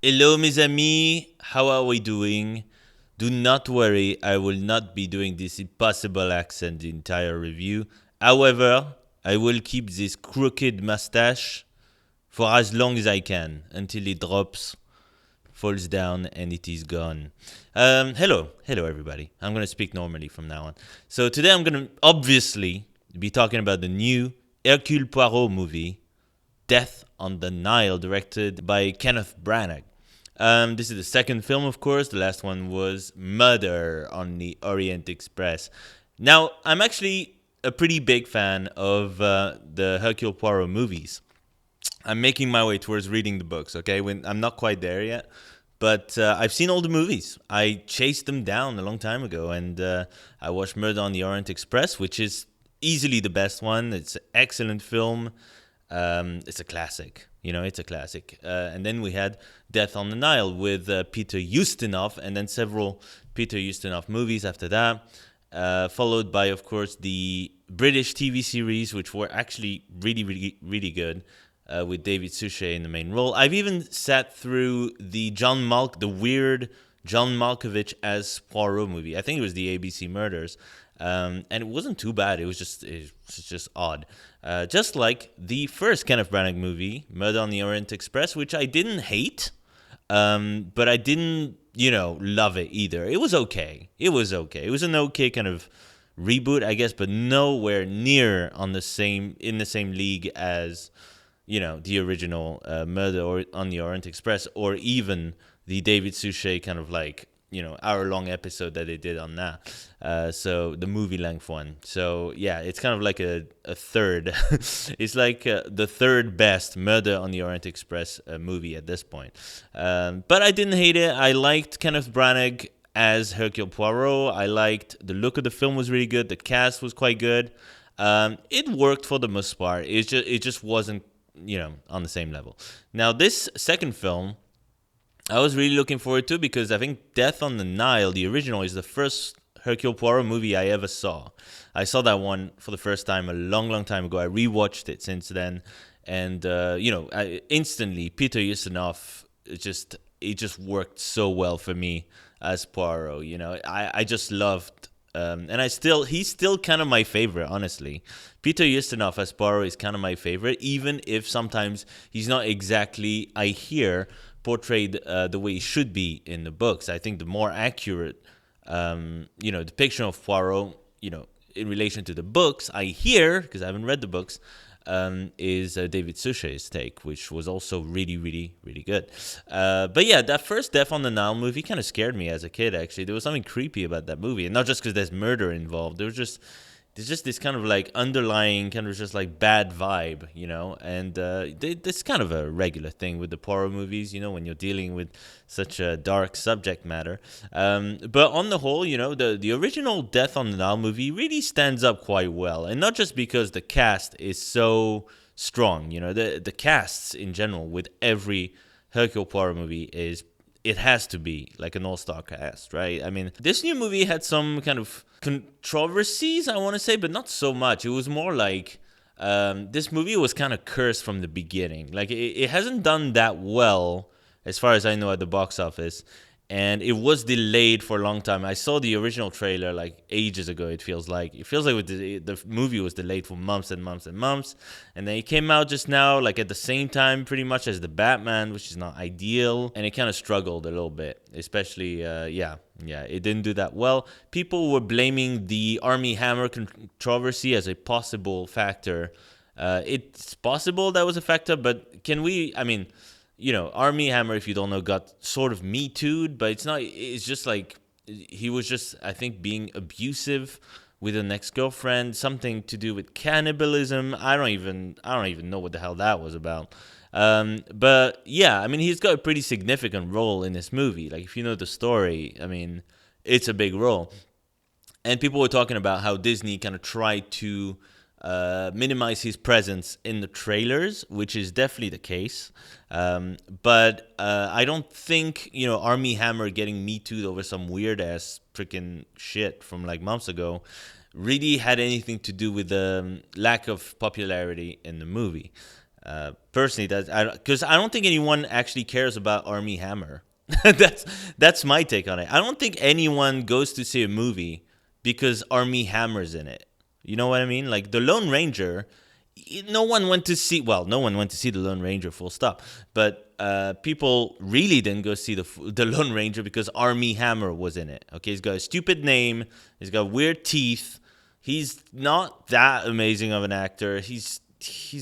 Hello, mes amis. How are we doing? Do not worry, I will not be doing this impossible accent the entire review. However, I will keep this crooked mustache for as long as I can until it drops, falls down, and it is gone. Hello, everybody. I'm going to speak normally from now on. So today I'm going to obviously be talking about the new Hercule Poirot movie, Death on the Nile, directed by Kenneth Branagh. This is the second film, of course. The last one was Murder on the Orient Express. Now, I'm actually a pretty big fan of the Hercule Poirot movies. I'm making my way towards reading the books, okay? I'm not quite there yet, but I've seen all the movies. I chased them down a long time ago, and I watched Murder on the Orient Express, which is easily the best one. It's an excellent film. It's a classic, it's a classic. And then we had Death on the Nile with Peter Ustinov, and then several Peter Ustinov movies after that, followed by, of course, the British TV series, which were actually really, really, really good, with David Suchet in the main role. I've even sat through the weird John Malkovich as Poirot movie. I think it was the ABC Murders. And it wasn't too bad. It was just odd. Just like the first Kenneth Branagh movie, Murder on the Orient Express, which I didn't hate, but I didn't, love it either. It was okay. It was an okay kind of reboot, I guess, but nowhere near in the same league as, the original Murder on the Orient Express, or even the David Suchet kind of like, hour-long episode that they did on that. So the movie-length one. So, yeah, it's kind of like a third. It's like the third best Murder on the Orient Express movie at this point. But I didn't hate it. I liked Kenneth Branagh as Hercule Poirot. I liked the look of the film was really good. The cast was quite good. It worked for the most part. It just wasn't, on the same level. Now, this second film, I was really looking forward to, because I think Death on the Nile, the original, is the first Hercule Poirot movie I ever saw. I saw that one for the first time a long, long time ago. I rewatched it since then, and instantly Peter Ustinov it just worked so well for me as Poirot. I just loved. And he's still kind of my favorite, honestly. Peter Ustinov as Poirot is kind of my favorite, even if sometimes he's not exactly, I hear, portrayed the way he should be in the books. I think the more accurate, depiction of Poirot, in relation to the books, I hear, because I haven't read the books, is David Suchet's take, which was also really, really, really good. But yeah, that first Death on the Nile movie kind of scared me as a kid, actually. There was something creepy about that movie, and not just because there's murder involved. There's just this kind of like underlying kind of just like bad vibe, and this kind of a regular thing with the Poirot movies, when you're dealing with such a dark subject matter. But on the whole, the original Death on the Nile movie really stands up quite well, and not just because the cast is so strong. The casts in general with every Hercule Poirot movie it has to be like an all-star cast, right? I mean, this new movie had some kind of controversies, I want to say, but not so much. It was more like this movie was kind of cursed from the beginning. Like, it hasn't done that well, as far as I know, at the box office. And it was delayed for a long time. I saw the original trailer like ages ago. It feels like the movie was delayed for months and months and months, and then it came out just now, like at the same time, pretty much as the Batman, which is not ideal, and it kind of struggled a little bit. Especially, it didn't do that well. People were blaming the Armie Hammer controversy as a possible factor. It's possible that was a factor, but can we? I mean. Armie Hammer, if you don't know, got sort of Me Too'd, but it's not. It's just like he was just, I think, being abusive with an ex-girlfriend, something to do with cannibalism. I don't even know what the hell that was about. But yeah, I mean, he's got a pretty significant role in this movie. Like, if you know the story, I mean, it's a big role. And people were talking about how Disney kind of tried to minimize his presence in the trailers, which is definitely the case. But I don't think, Armie Hammer getting Me Too'd over some weird-ass freaking shit from like months ago really had anything to do with the lack of popularity in the movie. Personally, because I don't think anyone actually cares about Armie Hammer. That's my take on it. I don't think anyone goes to see a movie because Armie Hammer's in it. You know what I mean? Like the Lone Ranger, no one went to see. Well, no one went to see the Lone Ranger. Full stop. But people really didn't go see the Lone Ranger because Armie Hammer was in it. Okay, he's got a stupid name. He's got weird teeth. He's not that amazing of an actor. He's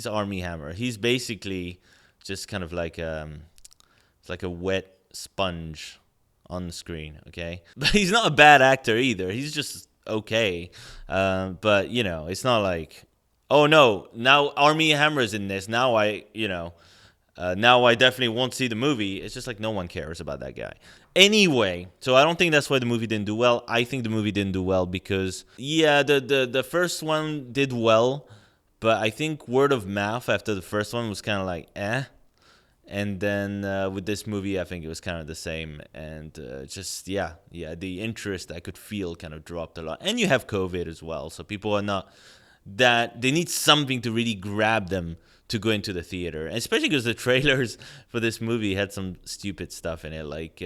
Armie Hammer. He's basically just kind of like it's like a wet sponge on the screen. Okay, but he's not a bad actor either. He's just okay. But you know, it's not like, oh no, now Armie Hammer's in this. Now now I definitely won't see the movie. It's just like no one cares about that guy. Anyway, so I don't think that's why the movie didn't do well. I think the movie didn't do well because, yeah, the first one did well, but I think word of mouth after the first one was kind of like, eh. And then with this movie, I think it was kind of the same. And the interest I could feel kind of dropped a lot. And you have COVID as well, so people are not that, they need something to really grab them to go into the theater, and especially because the trailers for this movie had some stupid stuff in it, like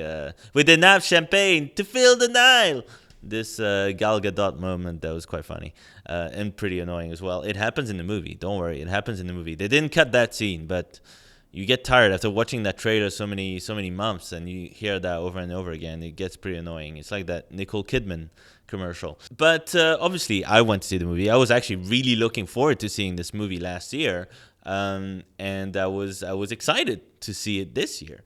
with enough champagne to fill the Nile. This Gal Gadot moment that was quite funny and pretty annoying as well. It happens in the movie. Don't worry, it happens in the movie. They didn't cut that scene, but you get tired after watching that trailer so many months, and you hear that over and over again. It gets pretty annoying. It's like that Nicole Kidman commercial. But obviously, I went to see the movie. I was actually really looking forward to seeing this movie last year, and I was excited to see it this year.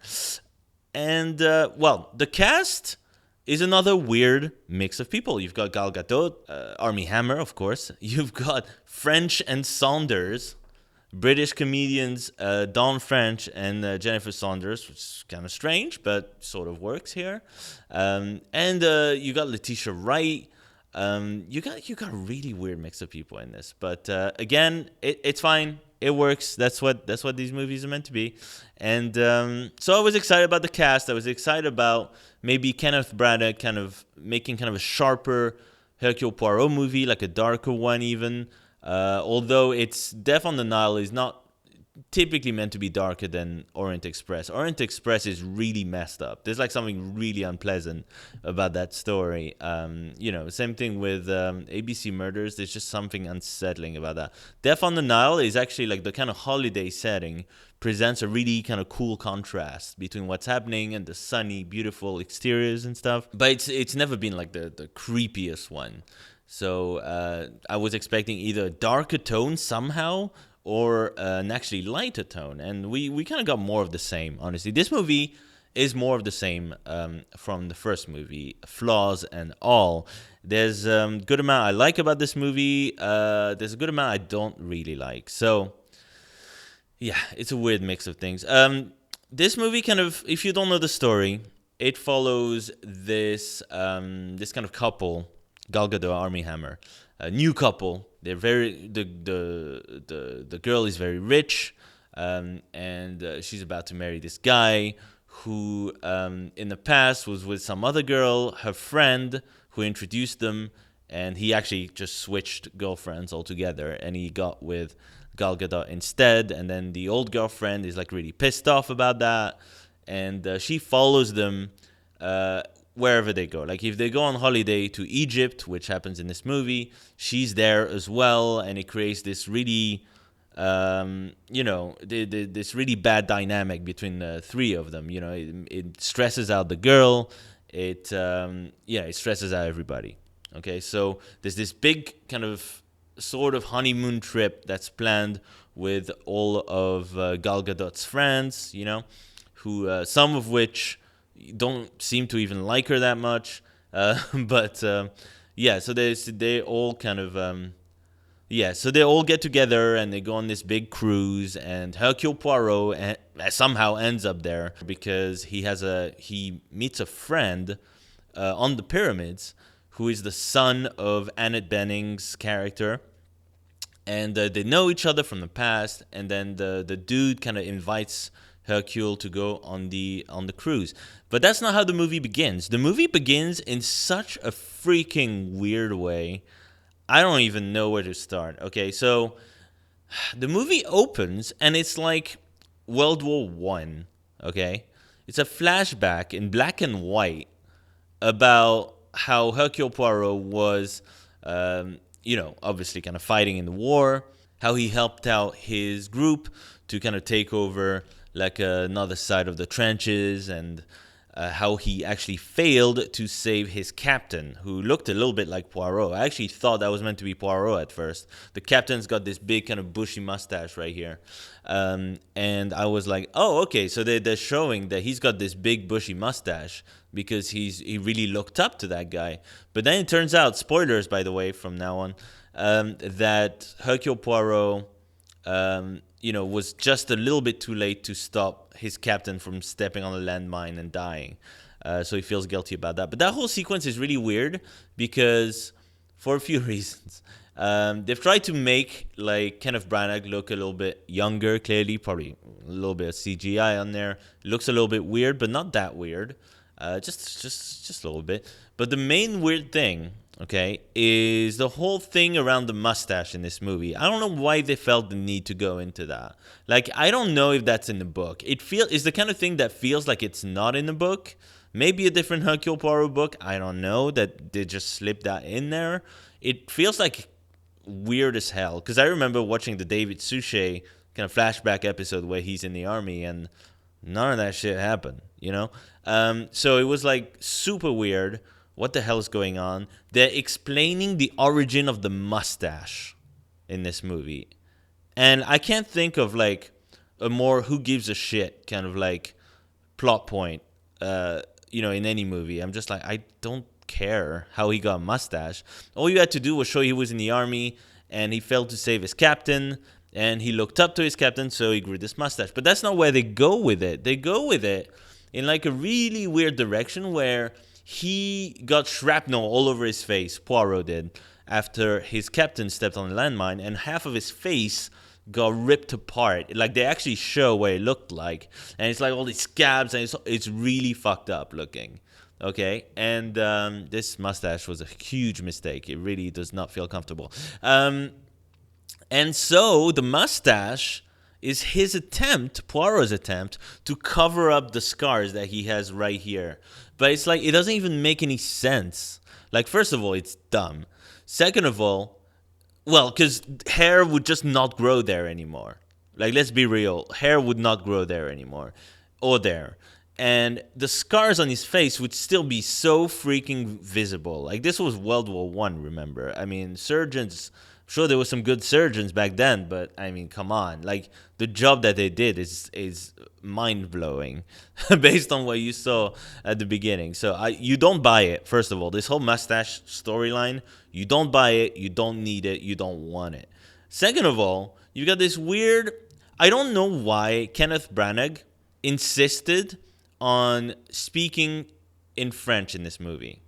And the cast is another weird mix of people. You've got Gal Gadot, Armie Hammer, of course. You've got French and Saunders, British comedians Dawn French and Jennifer Saunders, which is kind of strange, but sort of works here. And you got Letitia Wright. You got a really weird mix of people in this, but again, it's fine. It works. That's what these movies are meant to be. And so I was excited about the cast. I was excited about maybe Kenneth Branagh kind of making kind of a sharper Hercule Poirot movie, like a darker one even. Although it's Death on the Nile is not typically meant to be darker than Orient Express. Orient Express is really messed up. There's like something really unpleasant about that story. Same thing with ABC Murders. There's just something unsettling about that. Death on the Nile is actually like the kind of holiday setting presents a really kind of cool contrast between what's happening and the sunny, beautiful exteriors and stuff. But it's never been like the creepiest one. So I was expecting either a darker tone somehow or an actually lighter tone. And we kind of got more of the same, honestly. This movie is more of the same from the first movie, flaws and all. There's a good amount I like about this movie. There's a good amount I don't really like. So, yeah, it's a weird mix of things. This movie kind of, if you don't know the story, it follows this kind of couple, Gal Gadot, Armie Hammer, a new couple. They're the girl is very rich, and she's about to marry this guy who, in the past, was with some other girl, her friend, who introduced them, and he actually just switched girlfriends altogether, and he got with Gal Gadot instead. And then the old girlfriend is like really pissed off about that, and she follows them wherever they go. Like if they go on holiday to Egypt, which happens in this movie, she's there as well, and it creates this really, this really bad dynamic between the three of them. You know, it stresses out the girl. It stresses out everybody. Okay, so there's this big kind of sort of honeymoon trip that's planned with all of Gal Gadot's friends. You know, who some of which don't seem to even like her that much, so they all kind of so they all get together and they go on this big cruise, and Hercule Poirot somehow ends up there because he meets a friend on the pyramids who is the son of Annette Bening's character, and they know each other from the past, and then the dude kind of invites Hercule to go on the cruise. But that's not how the movie begins. The movie begins in such a freaking weird way. I don't even know where to start. Okay, so The movie opens and it's like World War One. Okay, it's a flashback in black and white about how Hercule Poirot was, obviously kind of fighting in the war, how he helped out his group to kind of take over like another side of the trenches, and how he actually failed to save his captain, who looked a little bit like Poirot. I actually thought that was meant to be Poirot at first. The captain's got this big kind of bushy mustache right here. And I was like, oh, okay, so they're showing that he's got this big bushy mustache because he really looked up to that guy. But then it turns out, spoilers, by the way, from now on, that Hercule Poirot was just a little bit too late to stop his captain from stepping on a landmine and dying. So he feels guilty about that. But that whole sequence is really weird because, for a few reasons, they've tried to make like Kenneth Branagh look a little bit younger. Clearly, probably a little bit of CGI on there. It looks a little bit weird, but not that weird. Just a little bit. But the main weird thing, okay, is the whole thing around the mustache in this movie. I don't know why they felt the need to go into that. Like, I don't know if that's in the book. It's the kind of thing that feels like it's not in the book. Maybe a different Hercule Poirot book. I don't know, that they just slipped that in there. It feels like weird as hell. Because I remember watching the David Suchet kind of flashback episode where he's in the army, and none of that shit happened, you know? So it was like super weird. What the hell is going on? They're explaining the origin of the mustache in this movie. And I can't think of like a more who gives a shit kind of like plot point, in any movie. I'm just like, I don't care how he got a mustache. All you had to do was show he was in the army and he failed to save his captain and he looked up to his captain, so he grew this mustache. But that's not where they go with it. They go with it in like a really weird direction where he got shrapnel all over his face, Poirot did, after his captain stepped on a landmine, and half of his face got ripped apart. Like, they actually show what it looked like. And it's like all these scabs, and it's really fucked up looking. Okay? And this mustache was a huge mistake. It really does not feel comfortable. And so the mustache is his attempt, Poirot's attempt, to cover up the scars that he has right here. But it's like, it doesn't even make any sense. Like, first of all, it's dumb. Second of all, well, because hair would just not grow there anymore. Like, let's be real. Hair would not grow there anymore. Or there. And the scars on his face would still be so freaking visible. Like, this was World War One, remember? I mean, surgeons... Sure, there were some good surgeons back then, but I mean, come on. Like, the job that they did is mind-blowing based on what you saw at the beginning. So you don't buy it, first of all. This whole mustache storyline, you don't buy it, you don't need it, you don't want it. Second of all, you got this weird... I don't know why Kenneth Branagh insisted on speaking in French in this movie.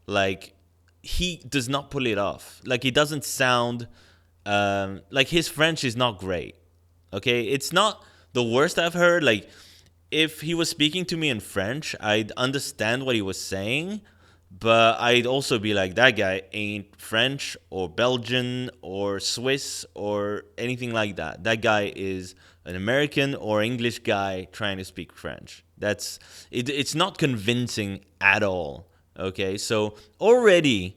Like... he does not pull it off. Like, he doesn't sound... like, his French is not great. Okay? It's not the worst I've heard. Like, if he was speaking to me in French, I'd understand what he was saying, but I'd also be like, that guy ain't French or Belgian or Swiss or anything like that. That guy is an American or English guy trying to speak French. That's... It's not convincing at all. Okay, so already,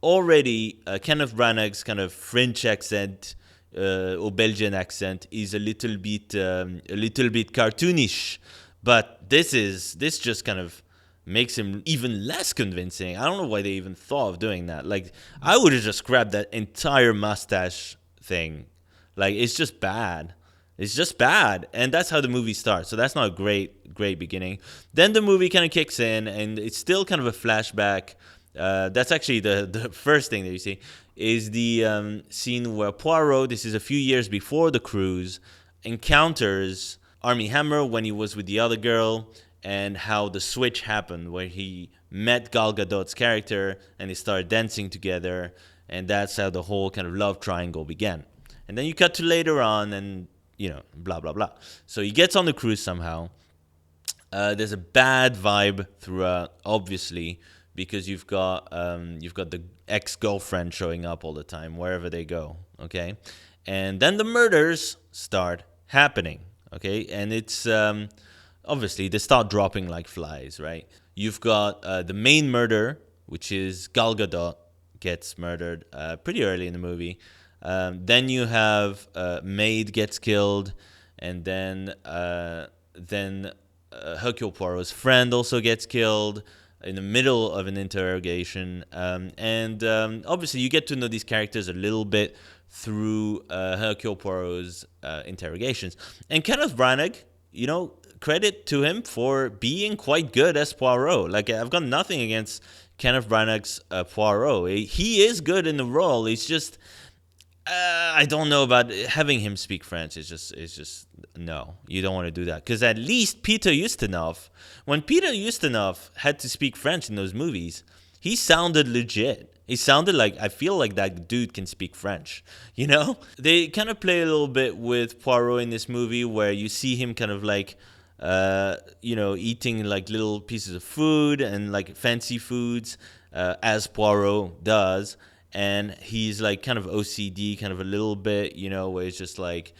Kenneth Branagh's kind of French accent or Belgian accent is a little bit cartoonish, but this just kind of makes him even less convincing. I don't know why they even thought of doing that. Like, I would have just grabbed that entire mustache thing. Like, it's just bad. It's just bad. And that's how the movie starts. So that's not a great beginning. Then the movie kind of kicks in, and it's still kind of a flashback. That's actually the first thing that you see, is the scene where Poirot, this is a few years before the cruise, encounters Armie Hammer when he was with the other girl, and how the switch happened, where he met Gal Gadot's character, and they started dancing together, and that's how the whole kind of love triangle began. And then you cut to later on, and... blah, blah, blah. So he gets on the cruise somehow. There's a bad vibe throughout, obviously, because you've got the ex-girlfriend showing up all the time, wherever they go, okay? and then the murders start happening. Okay, and it's obviously they start dropping like flies, right? You've got the main murder, which is Gal Gadot, gets murdered pretty early in the movie. Then you have Maid gets killed, and then Hercule Poirot's friend also gets killed in the middle of an interrogation. And obviously, you get to know these characters a little bit through Hercule Poirot's interrogations. And Kenneth Branagh, credit to him for being quite good as Poirot. Like, I've got nothing against Kenneth Branagh's Poirot. He is good in the role. It's just I don't know about having him speak French. It's just no. You don't want to do that, because at least Peter Ustinov, when Peter Ustinov had to speak French in those movies, he sounded legit. He sounded like, I feel like that dude can speak French. They kind of play a little bit with Poirot in this movie, where you see him kind of like, eating like little pieces of food and like fancy foods, as Poirot does. And he's like kind of OCD, kind of a little bit, where it's just like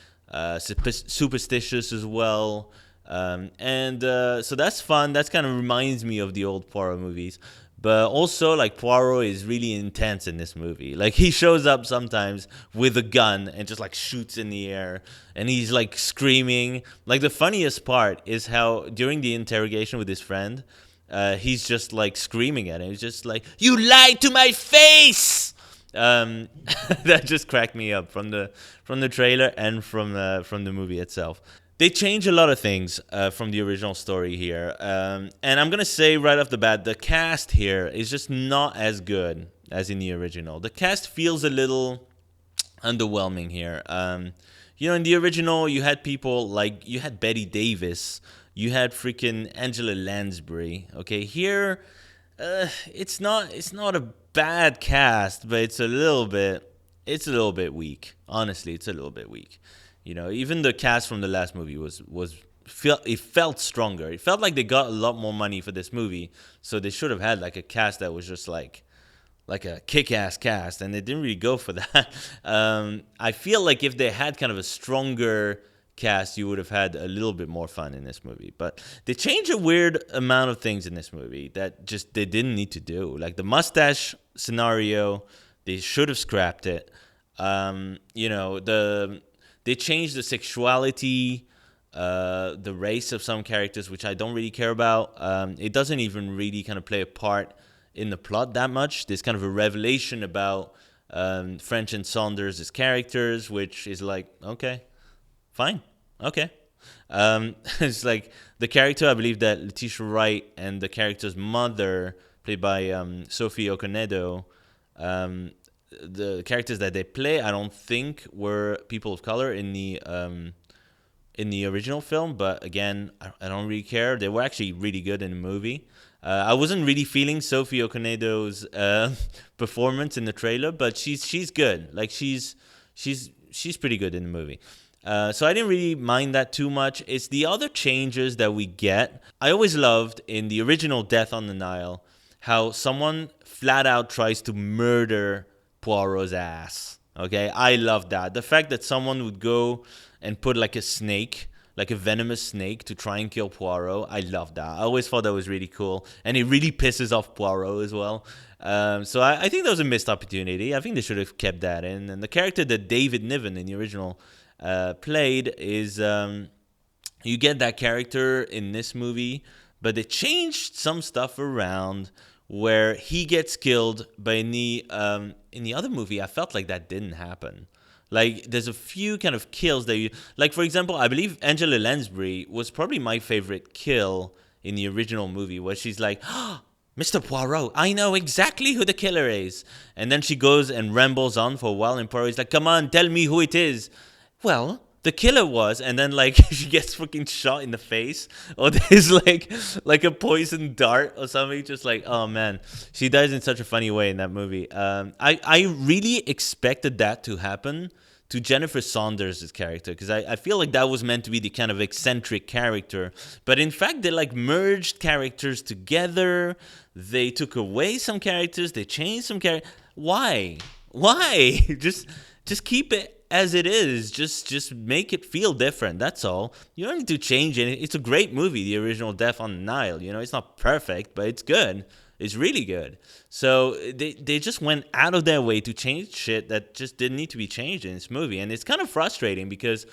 superstitious as well. So that's fun. That kind of reminds me of the old Poirot movies. But also, like, Poirot is really intense in this movie. Like, he shows up sometimes with a gun and just like shoots in the air, and he's like screaming. Like, the funniest part is how during the interrogation with his friend, he's just like screaming at him. He's just like, "You lied to my face!" That just cracked me up from the trailer and from the movie itself. They change a lot of things from the original story here, and I'm gonna say right off the bat, the cast here is just not as good as in the original. The cast feels a little underwhelming here. In the original, you had people like, you had Bette Davis, you had freaking Angela Lansbury. Okay, here, it's not a bad cast, but it's a little bit weak. Honestly, it's a little bit weak. Even the cast from the last movie it felt stronger. It felt like they got a lot more money for this movie, so they should have had like a cast that was just like a kick-ass cast, and they didn't really go for that. I feel like if they had kind of a stronger cast, you would have had a little bit more fun in this movie. But they changed a weird amount of things in this movie that just they didn't need to do. Like the mustache scenario, they should have scrapped it. They changed the sexuality, the race of some characters, which I don't really care about. It doesn't even really kind of play a part in the plot that much. There's kind of a revelation about French and Saunders as characters, which is like, okay, fine, okay. It's like the character, I believe that Letitia Wright and the character's mother, played by Sophie Okonedo, the characters that they play, I don't think were people of color in the original film. But again, I don't really care. They were actually really good in the movie. I wasn't really feeling Sophie Okonedo's performance in the trailer, but she's good. Like she's pretty good in the movie. So I didn't really mind that too much. It's the other changes that we get. I always loved in the original Death on the Nile how someone flat out tries to murder Poirot's ass. Okay, I love that. The fact that someone would go and put like a snake, like a venomous snake, to try and kill Poirot, I love that. I always thought that was really cool, and it really pisses off Poirot as well. So I think that was a missed opportunity. I think they should have kept that in. And the character that David Niven in the original played is, you get that character in this movie, but they changed some stuff around where he gets killed. But in the other movie, I felt like that didn't happen. Like, there's a few kind of kills that like, for example, I believe Angela Lansbury was probably my favorite kill in the original movie, where she's like, "Oh, Mr. Poirot, I know exactly who the killer is." And then she goes and rambles on for a while, and Poirot's like, "Come on, tell me who it is." Well, the killer was, and then like she gets fucking shot in the face, or there's like a poison dart or something. Just like, oh man, she dies in such a funny way in that movie. I really expected that to happen to Jennifer Saunders' character, because I feel like that was meant to be the kind of eccentric character, but in fact they like merged characters together. They took away some characters, they changed some characters. Why? Just keep it as it is. Just make it feel different. That's all. You don't need to change it. It's a great movie, the original Death on the Nile. It's not perfect, but it's good. It's really good. So they just went out of their way to change shit that just didn't need to be changed in this movie. And it's kind of frustrating because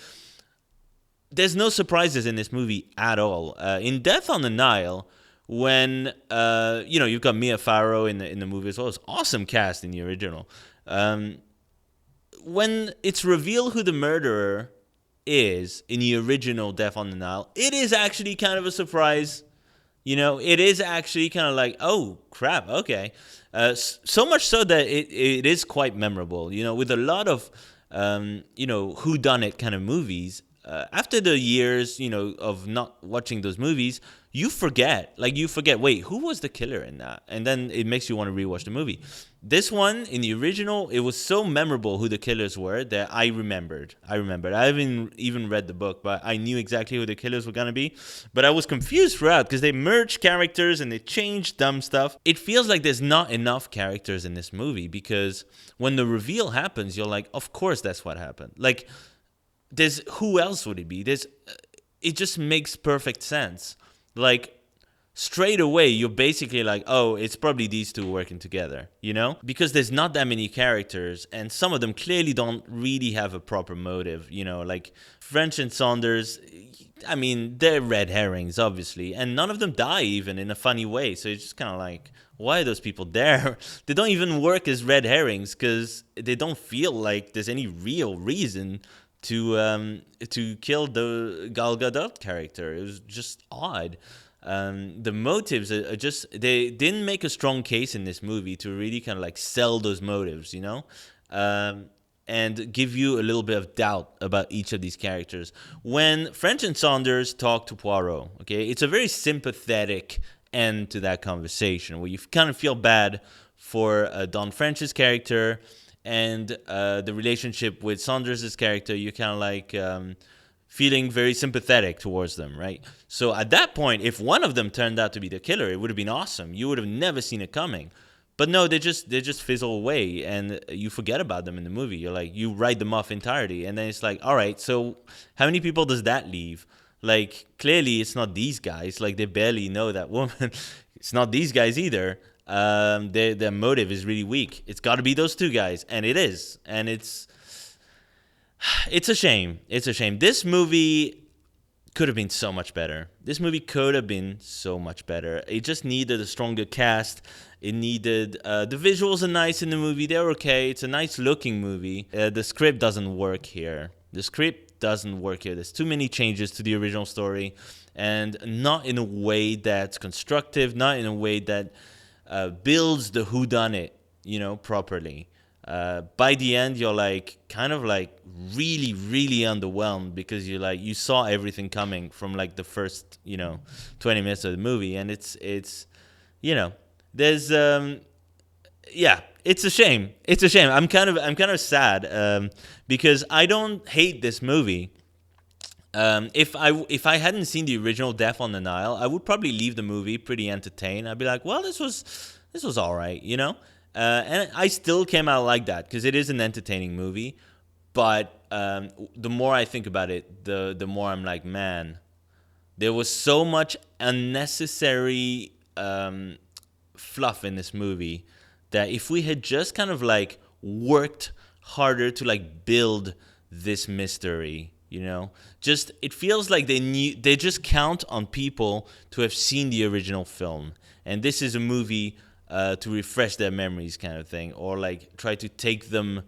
there's no surprises in this movie at all. In Death on the Nile, when you've got Mia Farrow in the movie as well. It's awesome cast in the original. When it's revealed who the murderer is in the original Death on the Nile, it is actually kind of a surprise. It is actually kind of like, oh crap, okay. So much so that it is quite memorable. With a lot of whodunit kind of movies. After the years, of not watching those movies, you forget. Wait, who was the killer in that? And then it makes you want to rewatch the movie. This one, in the original, it was so memorable who the killers were that I remembered. I haven't even read the book, but I knew exactly who the killers were going to be. But I was confused throughout because they merged characters and they changed dumb stuff. It feels like there's not enough characters in this movie because when the reveal happens, you're like, of course that's what happened. Who else would it be? It just makes perfect sense. Straight away, you're basically like, oh, it's probably these two working together, Because there's not that many characters, and some of them clearly don't really have a proper motive, Like French and Saunders, I mean, they're red herrings, obviously, and none of them die even in a funny way. So it's just kind of like, why are those people there? They don't even work as red herrings because they don't feel like there's any real reason to kill the Gal Gadot character. It was just odd. The motives are just, they didn't make a strong case in this movie to really kind of sell those motives, and give you a little bit of doubt about each of these characters. When French and Saunders talk to Poirot, okay, it's a very sympathetic end to that conversation where you kind of feel bad for Don French's character and the relationship with Saunders' character. You're kind of feeling very sympathetic towards them, right? So at that point, if one of them turned out to be the killer, it would have been awesome. You would have never seen it coming. But no, they just fizzle away, and you forget about them in the movie. You write them off entirely, and then it's like, all right, so how many people does that leave? Clearly it's not these guys. They barely know that woman. It's not these guys either. Their motive is really weak. It's got to be those two guys, and it is, and it's a shame. It's a shame. This movie could have been so much better. It just needed a stronger cast. It needed the visuals are nice in the movie. They're okay. It's a nice looking movie. The script doesn't work here. There's too many changes to the original story, and not in a way that's constructive. Not in a way that builds the whodunit, properly. By the end, you're kind of really, really underwhelmed because you saw everything coming from the first 20 minutes of the movie, and it's there's it's a shame. I'm kind of sad because I don't hate this movie. If I hadn't seen the original Death on the Nile, I would probably leave the movie pretty entertained. I'd be like, well, this was all right, and I still came out like that because it is an entertaining movie. But the more I think about it, the more I'm like, man, there was so much unnecessary fluff in this movie that if we had just kind of worked harder to build this mystery, just it feels like they just count on people to have seen the original film, and this is a movie to refresh their memories, kind of thing, or try to take them,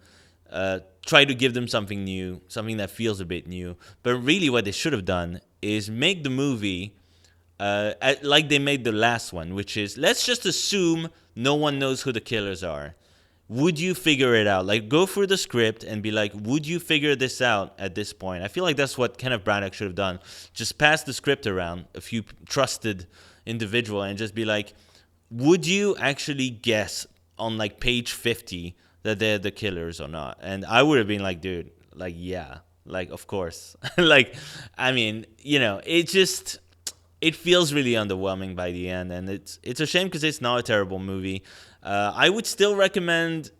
try to give them something new, something that feels a bit new. But really, what they should have done is make the movie like they made the last one, which is let's just assume no one knows who the killers are. Would you figure it out? Go through the script and be like, would you figure this out at this point? I feel like that's what Kenneth Branagh should have done. Just pass the script around a few trusted individual and just be like, would you actually guess on page 50 that they're the killers or not? And I would have been like, dude, yeah, of course. I mean, it feels really underwhelming by the end, and it's a shame because it's not a terrible movie. I would still recommend,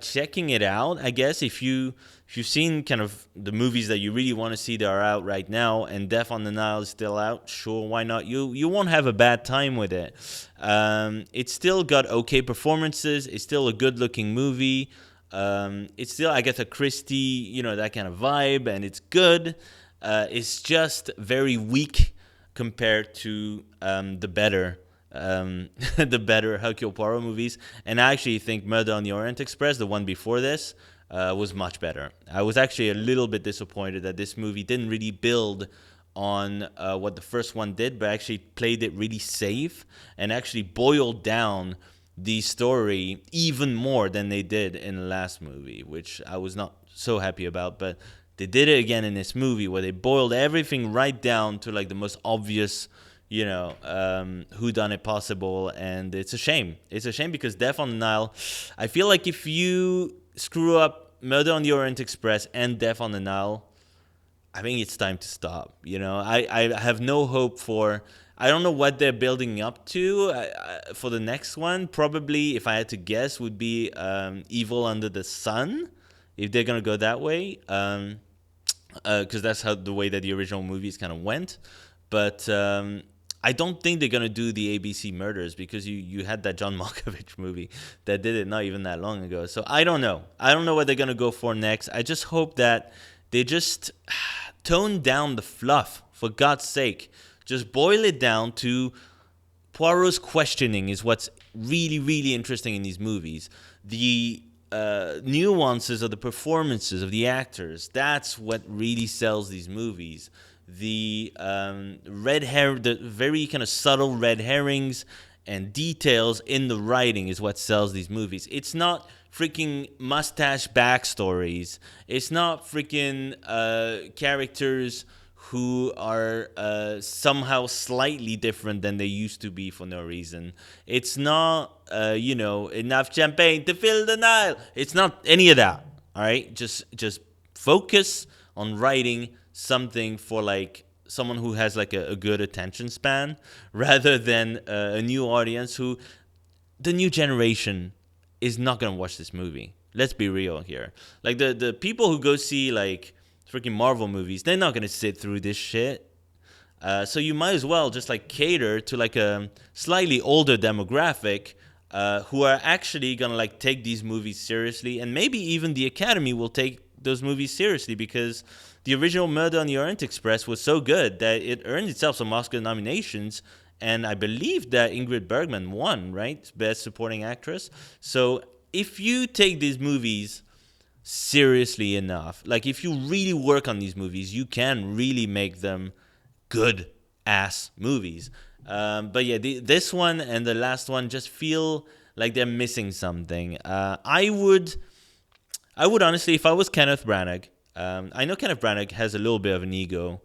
checking it out. I guess if you've seen kind of the movies that you really want to see that are out right now, and Death on the Nile is still out, sure, why not? You won't have a bad time with it. It's still got okay performances. It's still a good looking movie. It's still Agatha Christie, that kind of vibe, and it's good. It's just very weak compared to the better the better Hercule Poirot movies. And I actually think Murder on the Orient Express, the one before this, was much better. I was actually a little bit disappointed that this movie didn't really build on what the first one did, but actually played it really safe and actually boiled down the story even more than they did in the last movie, which I was not so happy about. But they did it again in this movie where they boiled everything right down to like the most obvious who done it possible, and it's a shame. It's a shame because Death on the Nile, I feel like if you screw up Murder on the Orient Express and Death on the Nile, I think it's time to stop. I have no hope for. I don't know what they're building up to for the next one. Probably, if I had to guess, would be Evil Under the Sun, if they're gonna go that way, because that's how the way that the original movies kind of went. But I don't think they're gonna do the ABC Murders because you had that John Malkovich movie that did it not even that long ago. So I don't know. I don't know what they're gonna go for next. I just hope that they just tone down the fluff, for God's sake. Just boil it down to Poirot's questioning is what's really, really interesting in these movies. The nuances of the performances of the actors, that's what really sells these movies. The the very kind of subtle red herrings and details in the writing is what sells these movies. It's not freaking mustache backstories. It's not freaking characters who are somehow slightly different than they used to be for no reason. It's not, enough champagne to fill the Nile. It's not any of that, all right? Just focus on writing something for, like, someone who has, like, a good attention span rather than a new audience who, the new generation is not going to watch this movie. Let's be real here. Like, the people who go see, like, freaking Marvel movies, they're not going to sit through this shit. So you might as well just, like, cater to, like, a slightly older demographic who are actually going to, like, take these movies seriously. And maybe even the Academy will take those movies seriously because the original Murder on the Orient Express was so good that it earned itself some Oscar nominations. And I believe that Ingrid Bergman won, right? Best Supporting Actress. So if you take these movies seriously enough, like if you really work on these movies, you can really make them good ass movies. But yeah, this one and the last one just feel like they're missing something. I would honestly, if I was Kenneth Branagh, I know Kenneth Branagh has a little bit of an ego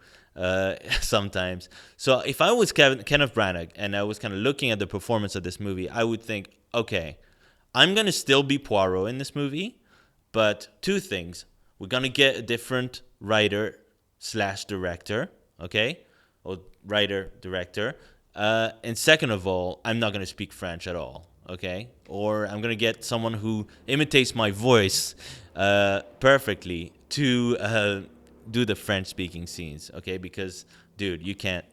sometimes. So if I was Kenneth Branagh and I was kind of looking at the performance of this movie, I would think, okay, I'm going to still be Poirot in this movie, but two things. We're going to get a different writer/director, okay? Or writer-director. And second of all, I'm not going to speak French at all, okay? Or I'm going to get someone who imitates my voice perfectly to do the French-speaking scenes, okay? Because, dude, you can't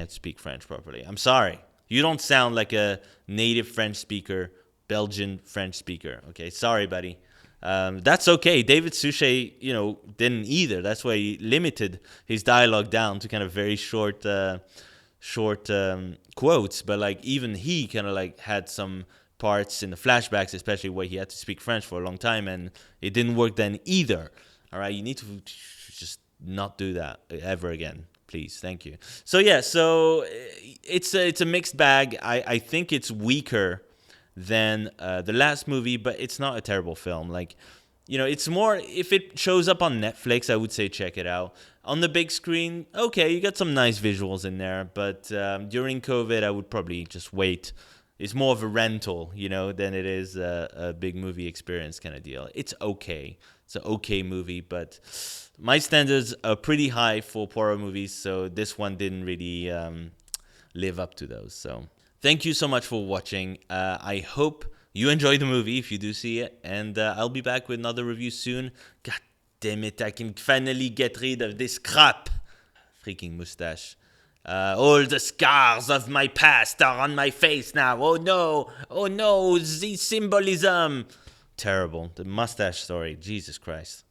speak French properly. I'm sorry. You don't sound like a native French speaker, Belgian French speaker, okay? Sorry, buddy. That's okay. David Suchet, didn't either. That's why he limited his dialogue down to kind of very short quotes. But like even he kind of like had some parts in the flashbacks, especially where he had to speak French for a long time, and it didn't work then either. All right, you need to just not do that ever again, please. Thank you. So yeah, it's a mixed bag. I think it's weaker than the last movie, but it's not a terrible film. Like, it's more, if it shows up on Netflix, I would say check it out. On the big screen, okay, you got some nice visuals in there, but during COVID, I would probably just wait. It's more of a rental, than it is a big movie experience kind of deal. It's okay. It's an okay movie, but my standards are pretty high for Poirot movies, so this one didn't really live up to those. So thank you so much for watching. I hope you enjoy the movie if you do see it, and I'll be back with another review soon. God damn it, I can finally get rid of this crap. Freaking mustache. All the scars of my past are on my face now. Oh no, the symbolism. Terrible. The mustache story, Jesus Christ.